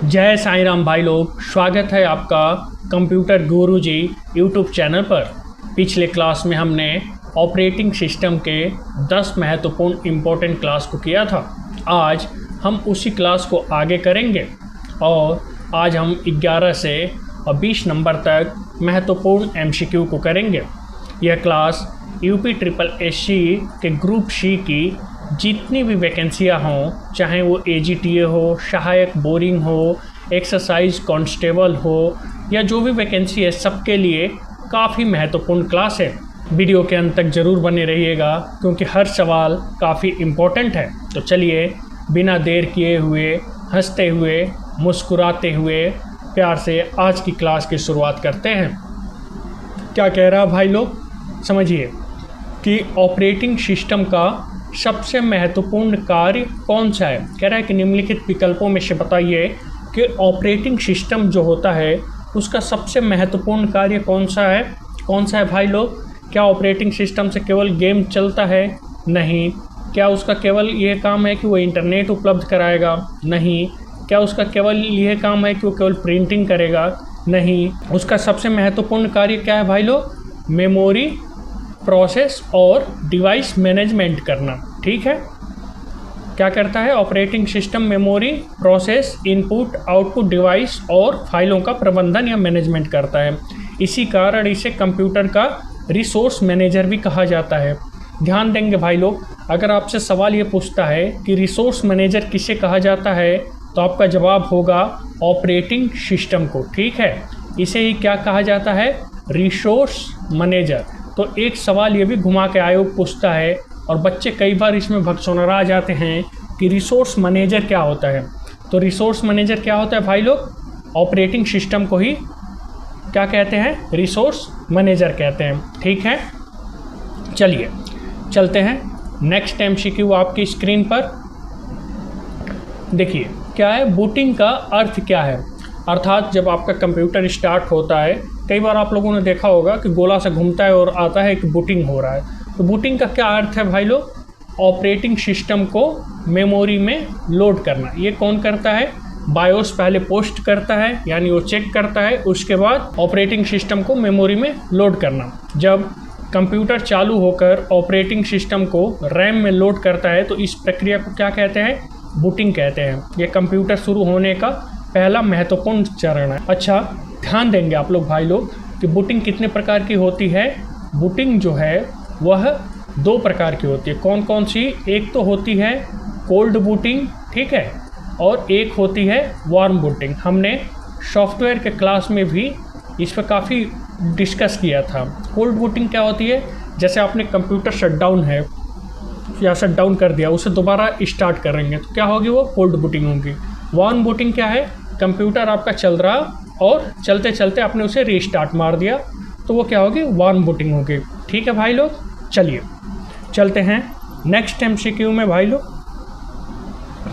जय साईं राम भाई लोग, स्वागत है आपका कंप्यूटर गुरुजी यूट्यूब चैनल पर। पिछले क्लास में हमने ऑपरेटिंग सिस्टम के 10 महत्वपूर्ण इम्पोर्टेंट क्लास को किया था। आज हम उसी क्लास को आगे करेंगे और आज हम 11 से 20 नंबर तक महत्वपूर्ण MCQ को करेंगे। यह क्लास UPSSC के ग्रुप C की जितनी भी वैकेंसियाँ हों, चाहे वो AGTA हो, सहायक बोरिंग हो, एक्सरसाइज कांस्टेबल हो या जो भी वैकेंसी है, सबके लिए काफ़ी महत्वपूर्ण क्लास है। वीडियो के अंत तक ज़रूर बने रहिएगा क्योंकि हर सवाल काफ़ी इम्पोर्टेंट है। तो चलिए बिना देर किए हुए, हंसते हुए, मुस्कुराते हुए प्यार से आज की क्लास की शुरुआत करते हैं। क्या कह रहा भाई लोग, समझिए कि ऑपरेटिंग सिस्टम का सबसे महत्वपूर्ण कार्य कौन सा है। कह रहा है कि निम्नलिखित विकल्पों में से बताइए कि ऑपरेटिंग सिस्टम जो होता है उसका सबसे महत्वपूर्ण कार्य कौन सा है भाई लोग। क्या ऑपरेटिंग सिस्टम से केवल गेम चलता है? नहीं। क्या उसका केवल ये काम है कि वो इंटरनेट उपलब्ध कराएगा? नहीं। क्या उसका केवल ये काम है कि वो केवल प्रिंटिंग करेगा? नहीं। उसका सबसे महत्वपूर्ण कार्य क्या है भाई लोग? मेमोरी, प्रोसेस और डिवाइस मैनेजमेंट करना। ठीक है, क्या करता है operating system? Memory, process, input output device और फाइलों का प्रबंधन या मैनेजमेंट करता है। इसी कारण इसे कंप्यूटर का रिसोर्स मैनेजर भी कहा जाता है। ध्यान देंगे भाई लोग, अगर आपसे सवाल ये पूछता है कि रिसोर्स मैनेजर किसे कहा जाता है तो आपका जवाब होगा ऑपरेटिंग सिस्टम को। ठीक है, इसे ही क्या कहा जाता है? Resource manager. तो एक सवाल ये भी घुमा के आयोग पूछता है और बच्चे कई बार इसमें भगचोनरा जाते हैं कि रिसोर्स मैनेजर क्या होता है। तो रिसोर्स मैनेजर क्या होता है भाई लोग? ऑपरेटिंग सिस्टम को ही क्या कहते हैं? रिसोर्स मैनेजर कहते हैं। ठीक है, चलिए चलते हैं नेक्स्ट MCQ आपकी स्क्रीन पर। देखिए क्या है, बूटिंग का अर्थ क्या है। अर्थात जब आपका कंप्यूटर स्टार्ट होता है, कई बार आप लोगों ने देखा होगा कि गोला से घूमता है और आता है कि बूटिंग हो रहा है। तो बूटिंग का क्या अर्थ है भाई लोग? ऑपरेटिंग सिस्टम को मेमोरी में लोड करना। ये कौन करता है? बायोस पहले पोस्ट करता है, यानी वो चेक करता है, उसके बाद ऑपरेटिंग सिस्टम को मेमोरी में लोड करना। जब कंप्यूटर चालू होकर ऑपरेटिंग सिस्टम को रैम में लोड करता है तो इस प्रक्रिया को क्या कहते हैं? बूटिंग कहते हैं। ये कंप्यूटर शुरू होने का पहला महत्वपूर्ण चरण है। अच्छा, ध्यान देंगे आप लोग भाई लोग कि बूटिंग कितने प्रकार की होती है। बूटिंग जो है वह 2 प्रकार की होती है। कौन कौन सी? एक तो होती है कोल्ड बूटिंग, ठीक है, और एक होती है वार्म बूटिंग। हमने सॉफ्टवेयर के क्लास में भी इस पर काफ़ी डिस्कस किया था। कोल्ड बूटिंग क्या होती है? जैसे आपने कंप्यूटर शटडाउन है या शटडाउन कर दिया, उसे दोबारा स्टार्ट करेंगे तो क्या होगी? वो कोल्ड बूटिंग होगी। वार्म बूटिंग क्या है? कंप्यूटर आपका चल रहा और चलते चलते आपने उसे रीस्टार्ट मार दिया तो वो क्या होगी? वार्म बूटिंग होगी। ठीक है भाई लोग, चलिए चलते हैं नेक्स्ट MCQ में। भाई लोग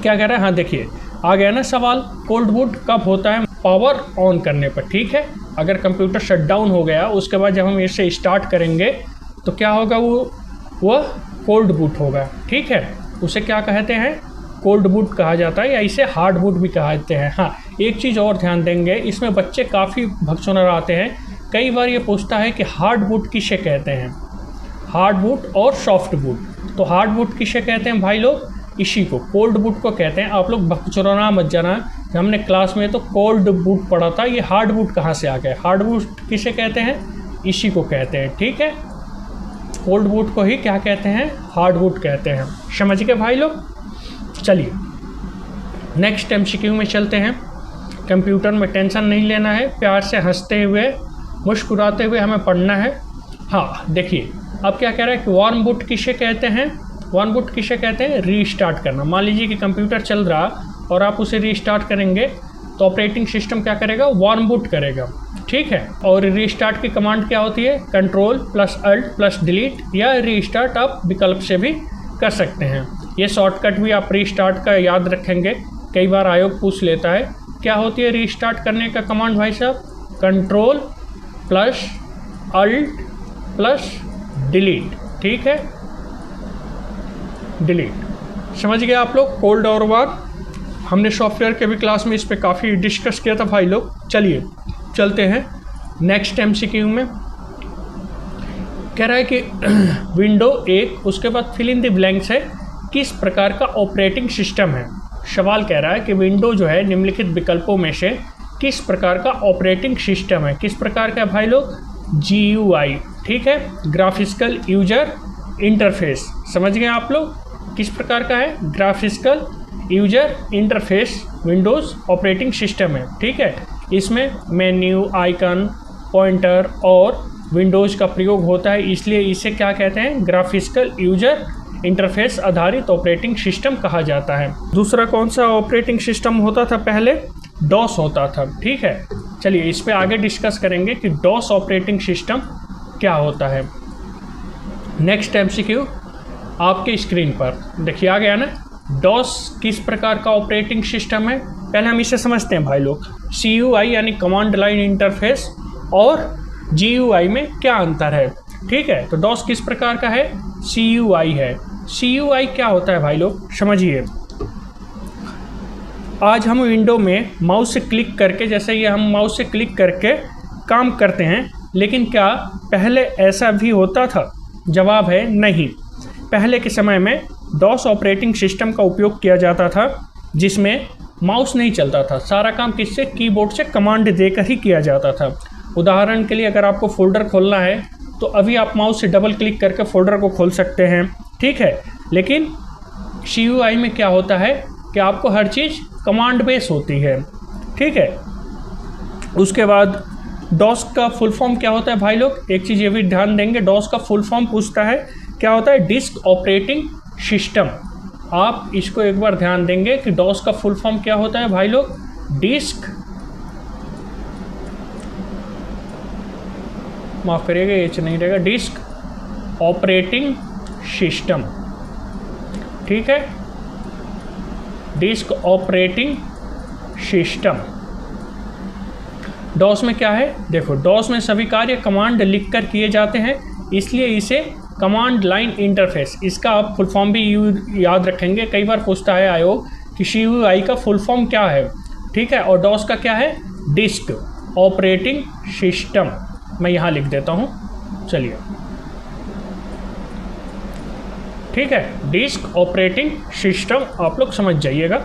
क्या कह रहा है? हाँ देखिए आ गया ना सवाल, कोल्ड बूट कब होता है? पावर ऑन करने पर। ठीक है, अगर कंप्यूटर शटडाउन हो गया उसके बाद जब हम इसे स्टार्ट करेंगे तो क्या होगा? वह कोल्ड बूट होगा। ठीक है, उसे क्या कहते हैं? कोल्ड बूट कहा जाता है या इसे हार्ड बूट भी कहते हैं। हाँ, एक चीज़ और ध्यान देंगे, इसमें बच्चे काफ़ी भगचोनर आते हैं। कई बार ये पूछता है कि हार्ड बूट किसे कहते हैं? हार्ड बूट और सॉफ्ट बूट। तो हार्ड बूट किसे कहते हैं भाई लोग? इसी को कोल्ड बूट को कहते हैं। आप लोग भगचोनरा मत जाना, हमने क्लास में तो कोल्ड बूट पढ़ा था, ये हार्ड बूट कहाँ से आ गए? हार्ड बूट किसे कहते हैं? इसी को कहते हैं। ठीक है, कोल्ड बूट को ही क्या कहते हैं? हार्ड बूट कहते हैं। समझ गए भाई लोग? चलिए नेक्स्ट MCQ में चलते हैं। कंप्यूटर में टेंशन नहीं लेना है, प्यार से हंसते हुए, मुस्कुराते हुए हमें पढ़ना है। हाँ देखिए अब क्या कह रहा है कि वार्म बूट किसे कहते हैं? वार्म बूट किसे कहते हैं? रीस्टार्ट करना। मान लीजिए कि कंप्यूटर चल रहा और आप उसे रीस्टार्ट करेंगे तो ऑपरेटिंग सिस्टम क्या करेगा? वार्म बूट करेगा। ठीक है, और रीस्टार्ट की कमांड क्या होती है? Ctrl+Alt+Delete या रीस्टार्ट आप विकल्प से भी कर सकते हैं। ये शॉर्टकट भी आप रीस्टार्ट का याद रखेंगे, कई बार आयोग पूछ लेता है। क्या होती है रीस्टार्ट करने का कमांड भाई साहब? Ctrl+Alt+Delete। ठीक है, डिलीट। समझ गए आप लोग? कोल्ड और वार्म। हमने सॉफ्टवेयर के भी क्लास में इस पे काफ़ी डिस्कस किया था भाई लोग। चलिए चलते हैं नेक्स्ट एमसीक्यू में। कह रहा है कि विंडो 1, उसके बाद फिल इन द ब्लैंक्स है, किस प्रकार का ऑपरेटिंग सिस्टम है। सवाल कह रहा है कि विंडो जो है निम्नलिखित विकल्पों में से किस प्रकार का ऑपरेटिंग सिस्टम है। किस प्रकार का है भाई लोग? GUI, ठीक है, ग्राफिकल यूजर इंटरफेस। समझ गए आप लोग किस प्रकार का है? Graphical user interface Windows operating system है, ठीक है। इसमें मेन्यू, आइकन, पॉइंटर और विंडोज़ का प्रयोग होता है, इसलिए इसे क्या कहते हैं? ग्राफिकल यूजर इंटरफेस आधारित ऑपरेटिंग सिस्टम कहा जाता है। दूसरा कौन सा ऑपरेटिंग सिस्टम होता था? पहले डॉस होता था, ठीक है। चलिए इस पे आगे डिस्कस करेंगे कि डॉस ऑपरेटिंग सिस्टम क्या होता है। नेक्स्ट एमसीक्यू आपके स्क्रीन पर देखिए आ गया ना। डॉस किस प्रकार का ऑपरेटिंग सिस्टम है? पहले हम इसे समझते हैं भाई लोग। CUI यानी कमांड लाइन इंटरफेस और GUI में क्या अंतर है, ठीक है। तो डॉस किस प्रकार का है? CUI है। CUI क्या होता है भाई लोग? समझिए, आज हम विंडो में माउस से क्लिक करके, जैसे ये हम माउस से क्लिक करके काम करते हैं, लेकिन क्या पहले ऐसा भी होता था? जवाब है नहीं। पहले के समय में डॉस ऑपरेटिंग सिस्टम का उपयोग किया जाता था, जिसमें माउस नहीं चलता था। सारा काम किससे? कीबोर्ड से कमांड देकर ही किया जाता था। उदाहरण के लिए अगर आपको फोल्डर खोलना है तो अभी आप माउस से डबल क्लिक करके फोल्डर को खोल सकते हैं, ठीक है। लेकिन CUI में क्या होता है कि आपको हर चीज़ कमांड बेस होती है, ठीक है। उसके बाद डॉस का फुल फॉर्म क्या होता है भाई लोग? एक चीज़ ये भी ध्यान देंगे, डॉस का फुल फॉर्म पूछता है क्या होता है? Disk operating system. आप इसको एक बार ध्यान देंगे कि डॉस का फुल फॉर्म क्या होता है भाई लोग? डिस्क, माफ़ करिएगा ये नहीं रहेगा, डिस्क ऑपरेटिंग सिस्टम, ठीक है। Disk operating system. डॉस में क्या है? देखो, डॉस में सभी कार्य कमांड लिखकर किए जाते हैं, इसलिए इसे कमांड लाइन इंटरफेस, इसका आप फुल फॉर्म भी याद रखेंगे। कई बार पूछता है आयोग कि CUI का फुल फॉर्म क्या है, ठीक है। और डॉस का क्या है? Disk operating system. मैं यहाँ लिख देता हूँ, चलिए, ठीक है। डिस्क ऑपरेटिंग सिस्टम आप लोग समझ जाइएगा।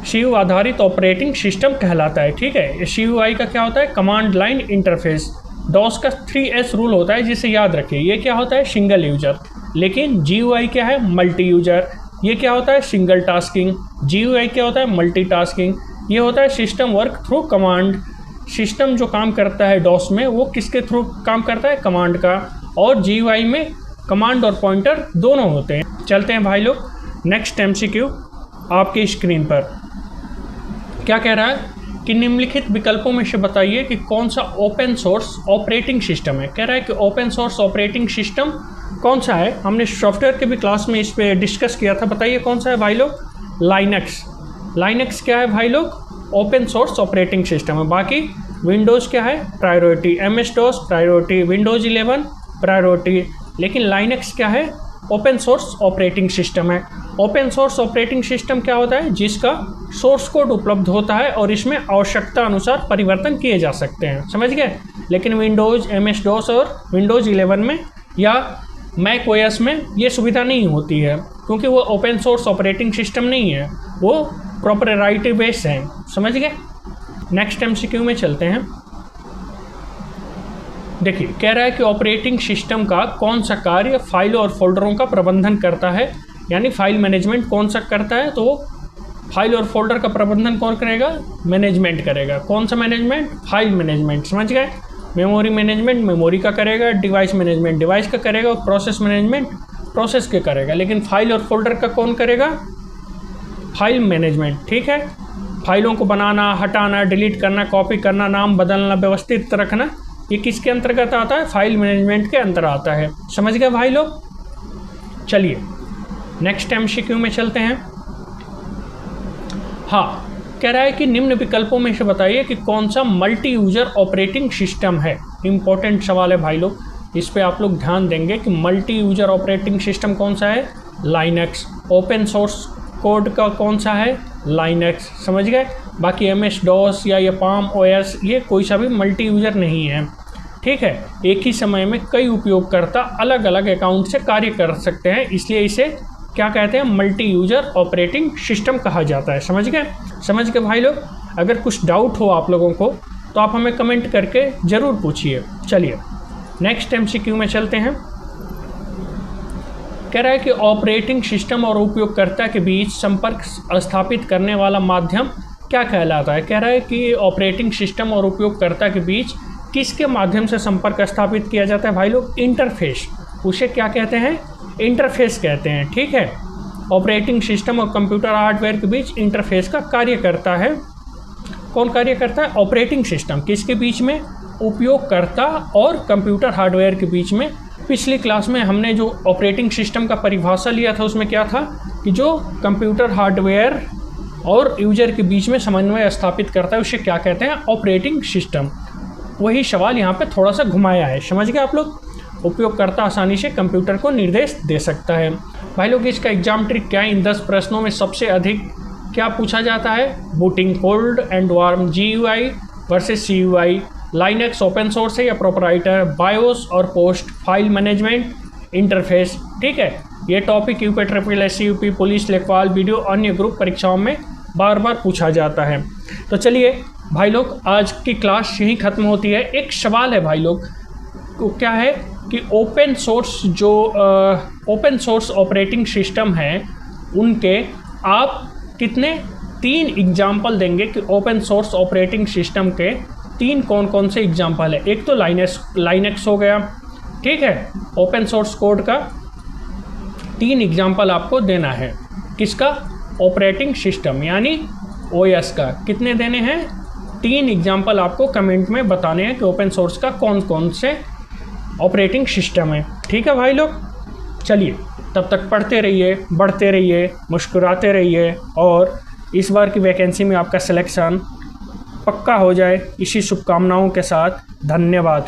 CU आधारित ऑपरेटिंग सिस्टम कहलाता है, ठीक है। CUI का क्या होता है? Command line interface. डॉस का 3S रूल होता है, जिसे याद रखिए। ये क्या होता है? Single user. लेकिन GUI क्या है? Multi user. ये क्या होता है? Single tasking. GUI क्या होता है? Multi tasking. ये होता है system work through command. System जो काम करता है डॉस में, वो किसके थ्रू काम करता है? कमांड का। और GUI में कमांड और पॉइंटर दोनों होते हैं। चलते हैं भाई लोग नेक्स्ट MCQ आपके स्क्रीन पर। क्या कह रहा है कि निम्नलिखित विकल्पों में से बताइए कि कौन सा ओपन सोर्स ऑपरेटिंग सिस्टम है। कह रहा है कि ओपन सोर्स ऑपरेटिंग सिस्टम कौन सा है? हमने सॉफ्टवेयर के भी क्लास में इस पे डिस्कस किया था। बताइए कौन सा है भाई लोग? लाइनक्स। लाइनक्स क्या है भाई लोग? ओपन सोर्स ऑपरेटिंग सिस्टम है। बाकी विंडोज़ क्या है? Priority. MS-DOS priority, Windows 11 priority. लेकिन लाइनक्स क्या है? ओपन सोर्स ऑपरेटिंग सिस्टम है। ओपन सोर्स ऑपरेटिंग सिस्टम क्या होता है? जिसका सोर्स कोड उपलब्ध होता है और इसमें आवश्यकता अनुसार परिवर्तन किए जा सकते हैं, समझ गए। लेकिन विंडोज़, MS-DOS और विंडोज़ 11 में या मैक OS में ये सुविधा नहीं होती है, क्योंकि वो ओपन सोर्स ऑपरेटिंग सिस्टम नहीं है, वो प्रोप्राइटरी बेस्ड है, समझ गए। नेक्स्ट MCQ में चलते हैं। देखिए, कह रहा है कि ऑपरेटिंग सिस्टम का कौन सा कार्य फाइलों और फोल्डरों का प्रबंधन करता है, यानी फाइल मैनेजमेंट कौन सा करता है। तो फाइल और फोल्डर का प्रबंधन कौन करेगा? मैनेजमेंट करेगा। कौन सा मैनेजमेंट? फाइल मैनेजमेंट, समझ गए। मेमोरी मैनेजमेंट मेमोरी का करेगा, डिवाइस मैनेजमेंट डिवाइस का करेगा, और प्रोसेस मैनेजमेंट प्रोसेस के करेगा। लेकिन फाइल और फोल्डर का कौन करेगा? फाइल मैनेजमेंट, ठीक है। फाइलों को बनाना, हटाना, डिलीट करना, कॉपी करना, नाम बदलना, व्यवस्थित रखना, ये किसके अंतर्गत आता है? फाइल मैनेजमेंट के अंतर आता है, समझ गए भाई लोग। चलिए नेक्स्ट MCQ में चलते हैं। हाँ, कह रहा है कि निम्न विकल्पों में से बताइए कि कौन सा मल्टी यूजर ऑपरेटिंग सिस्टम है। इंपॉर्टेंट सवाल है भाई लोग, इस पे आप लोग ध्यान देंगे कि मल्टी यूजर ऑपरेटिंग सिस्टम कौन सा है? लाइनक्स। ओपन सोर्स कोड का कौन सा है? लाइनक्स, समझ गए। बाकी MS DOS या ये पाम OS ये कोई सा भी मल्टी यूज़र नहीं है, ठीक है। एक ही समय में कई उपयोगकर्ता अलग अलग अकाउंट से कार्य कर सकते हैं, इसलिए इसे क्या कहते हैं, मल्टी यूज़र ऑपरेटिंग सिस्टम कहा जाता है। समझ गए भाई लोग। अगर कुछ डाउट हो आप लोगों को तो आप हमें कमेंट करके ज़रूर पूछिए। चलिए नेक्स्ट MCQ में चलते हैं। कह रहा है कि ऑपरेटिंग सिस्टम और उपयोगकर्ता के बीच संपर्क स्थापित करने वाला माध्यम क्या कहलाता है। कह रहा है कि ऑपरेटिंग सिस्टम और उपयोगकर्ता के बीच किसके माध्यम से संपर्क स्थापित किया जाता है भाई लोग, इंटरफेस। उसे क्या कहते हैं, इंटरफेस कहते हैं, ठीक है। ऑपरेटिंग सिस्टम और कंप्यूटर हार्डवेयर के बीच इंटरफेस का कार्य करता है। कौन कार्य करता है, ऑपरेटिंग सिस्टम। किसके बीच में, उपयोगकर्ता और कंप्यूटर हार्डवेयर के बीच में। पिछली क्लास में हमने जो ऑपरेटिंग सिस्टम का परिभाषा लिया था उसमें क्या था कि जो कंप्यूटर हार्डवेयर और यूजर के बीच में समन्वय स्थापित करता है उसे क्या कहते हैं, ऑपरेटिंग सिस्टम। वही सवाल यहाँ पे थोड़ा सा घुमाया है, समझ गए आप लोग। उपयोगकर्ता आसानी से कंप्यूटर को निर्देश दे सकता है। भाई लोग इसका एग्जाम ट्रिक क्या है, इन 10 प्रश्नों में सबसे अधिक क्या पूछा जाता है, booting cold and warm GUI versus CUI, Linux open source है या प्रोपराइटर, बायोस और पोस्ट, फाइल मैनेजमेंट, इंटरफेस, ठीक है। ये topic UP SSC, UP police, लेखपाल, वीडियो अन्य ग्रुप परीक्षाओं में बार बार पूछा जाता है। तो चलिए भाई लोग आज की क्लास यहीं ख़त्म होती है। एक सवाल है भाई लोग को, क्या है कि ओपन सोर्स ऑपरेटिंग सिस्टम है उनके आप कितने 3 एग्जाम्पल देंगे कि ओपन सोर्स ऑपरेटिंग सिस्टम के 3 कौन कौन से एग्जाम्पल है। एक तो लाइनक्स हो गया, ठीक है। ओपन सोर्स कोड का 3 एग्जाम्पल आपको देना है। किसका, ऑपरेटिंग सिस्टम यानी OS का। कितने देने हैं, 3 एग्जाम्पल आपको कमेंट में बताने हैं कि ओपन सोर्स का कौन कौन से ऑपरेटिंग सिस्टम है, ठीक है भाई लोग। चलिए तब तक पढ़ते रहिए, बढ़ते रहिए, मुस्कुराते रहिए और इस बार की वैकेंसी में आपका सिलेक्शन पक्का हो जाए, इसी शुभकामनाओं के साथ धन्यवाद।